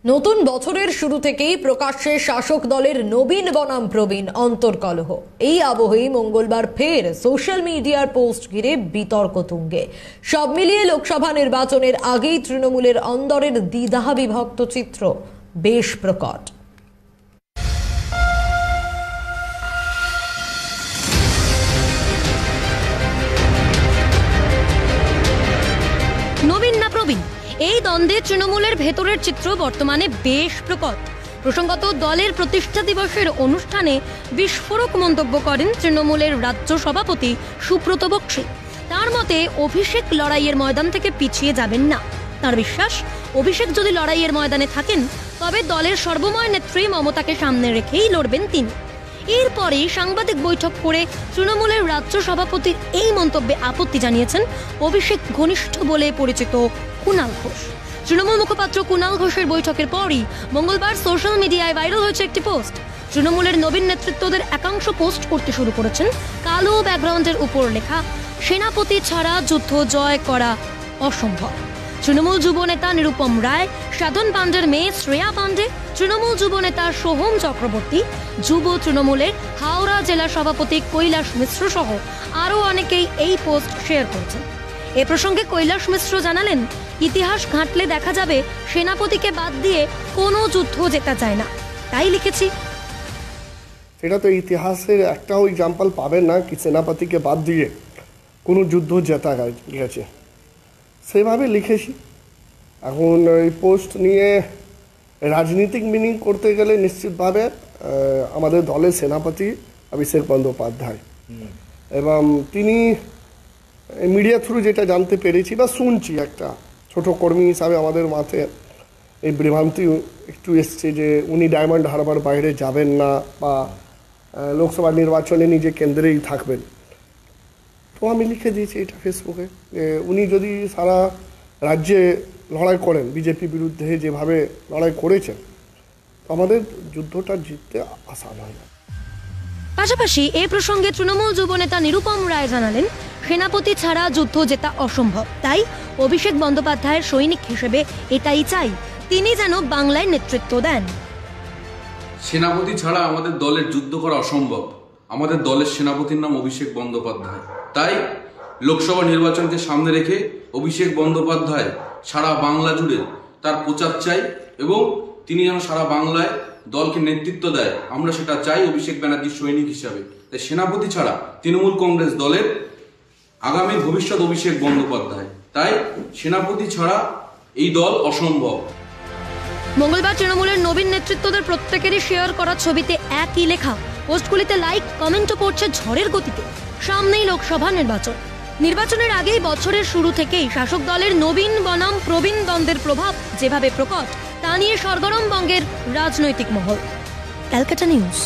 নতুন বছরের শুরু থেকেই প্রকাশ্যে শাসক দলের নবীন বনাম প্রবীণ অন্তর্কলহ। এই আবহেই মঙ্গলবার ফের সোশ্যাল মিডিয়ার পোস্ট ঘিরে বিতর্ক তুঙ্গে। সব মিলিয়ে লোকসভা নির্বাচনের আগেই তৃণমূলের অন্দরের দ্বিধা বিভক্ত চিত্র বেশ প্রকট। নবীন না প্রবীণ, এই দ্বন্দ্বে তৃণমূলের ভেতরের চিত্র বর্তমানে বেশ প্রকট। প্রসঙ্গত, দলের প্রতিষ্ঠা দিবসের অনুষ্ঠানে বিস্ফোরক মন্তব্য করেন তৃণমূলের রাজ্য সভাপতি সুব্রত বক্সী। তার মতে, অভিষেক লড়াইয়ের ময়দান থেকে পিছিয়ে যাবেন না। তার বিশ্বাস, অভিষেক যদি লড়াইয়ের ময়দানে থাকেন তবে দলের সর্বময় নেত্রী মমতাকে সামনে রেখেই লড়বেন তিনি। এরপরেই সাংবাদিক বৈঠক করে তৃণমূলের রাজ্য সভাপতির এই মন্তব্যে আপত্তি জানিয়েছেন অভিষেক ঘনিষ্ঠ বলে পরিচিত কুণাল ঘোষ। তৃণমূল মুখপাত্র কুণাল ঘোষের বৈঠকের পরই মঙ্গলবার সোশ্যাল মিডিয়ায় ভাইরাল হয়েছে একটি পোস্ট। তৃণমূলের নবীন নেতৃত্বদের একাংশ পোস্ট করতে শুরু করেছেন কালো ব্যাকগ্রাউন্ডের উপর লেখা সেনাপতি ছাড়া যুদ্ধ জয় করা অসম্ভব। তৃণমূল যুব নেতা নিরুপম রায়, সাধন পাণ্ডের মেয়ে শ্রেয়া পাণ্ডে, তৃণমূল যুব নেতা সোহম চক্রবর্তী, যুব তৃণমূলের হাওড়া জেলা সভাপতি কৈলাস মিশ্র সহ আরও অনেকেই এই পোস্ট শেয়ার করেছেন। এ প্রসঙ্গে কৈলাস মিশ্র জানালেন, ইতিহাস ঘাঁটলে দেখা যাবে সেনাপতিকে বাদ দিয়ে কোনো যুদ্ধ জেতা যায় না, তাই লিখেছি। সেটা তো ইতিহাসের একটাও এক্সাম্পল পাবেন না কি সেনাপতিকে বাদ দিয়ে কোনো যুদ্ধ জেতা গেছে, সেভাবে লিখেছি। এখন এই পোস্ট নিয়ে রাজনীতিক মিনিং করতে গেলে নিশ্চিতভাবে আমাদের দলের সেনাপতি অভিষেক বন্দ্যোপাধ্যায়, এবং তিনি মিডিয়া থ্রু যেটা জানতে পেরেছি বা শুনছি, একটা ছোট কর্মী হিসাবে আমাদের মাথায় এই বিভ্রান্তি একটু এসছে যে উনি ডায়মন্ড হারবার বাইরে যাবেন না বা লোকসভা নির্বাচনে নিজে কেন্দ্রেই থাকবেন। তো আমি লিখে দিয়েছি এটা ফেসবুকে যে উনি যদি সারা রাজ্যে লড়াই করেন, বিজেপি বিরুদ্ধে যেভাবে লড়াই করেছেন, আমাদের যুদ্ধটা জিততে আসান হয় না। পাশাপাশি এ প্রসঙ্গে তৃণমূল যুব নেতা নিরুপম রায় জানালেন, সেনাপতি ছাড়া যুদ্ধ জেতা অসম্ভব, তাই অভিষেক বন্দ্যোপাধ্যায়ের সৈনিক হিসেবে এটাই চাই, তিনি যেন বাংলায় নেতৃত্ব দেন। সেনাপতি ছাড়া আমাদের দলের যুদ্ধ করা অসম্ভব। আমাদের দলের সেনাপতির নাম অভিষেক বন্দ্যোপাধ্যায়, তাই লোকসভা নির্বাচনকে সামনে রেখে অভিষেক বন্দ্যোপাধ্যায় সারা বাংলা জুড়ে তার প্রচার চাই এবং তিনি যেন সারা বাংলায় দলকে নেতৃত্ব দেয়, আমরা সেটা চাই অভিষেক ব্যানার্জির সৈনিক হিসাবে। তাই সেনাপতি ছাড়া তৃণমূল কংগ্রেস দলের আগামী ভবিষ্যৎ অভিষেক বন্দ্যোপাধ্যায়, তাই সেনাপতি ছাড়া এই দল অসম্ভব। মঙ্গলবার তৃণমূলের নবীন নেতৃত্বদের প্রত্যেকেরই শেয়ার করা ছবিতে একই লেখা। পোস্টগুলিতে লাইক কমেন্টও পড়ছে ঝড়ের গতিতে। সামনেই লোকসভা নির্বাচনের আগেই বছরের শুরু থেকেই শাসক দলের নবীন বনাম প্রবীণ দ্বন্দ্বের প্রভাব যেভাবে প্রকট, তা নিয়ে সরগরম বঙ্গের রাজনৈতিক মহল। ক্যালকাটা নিউজ।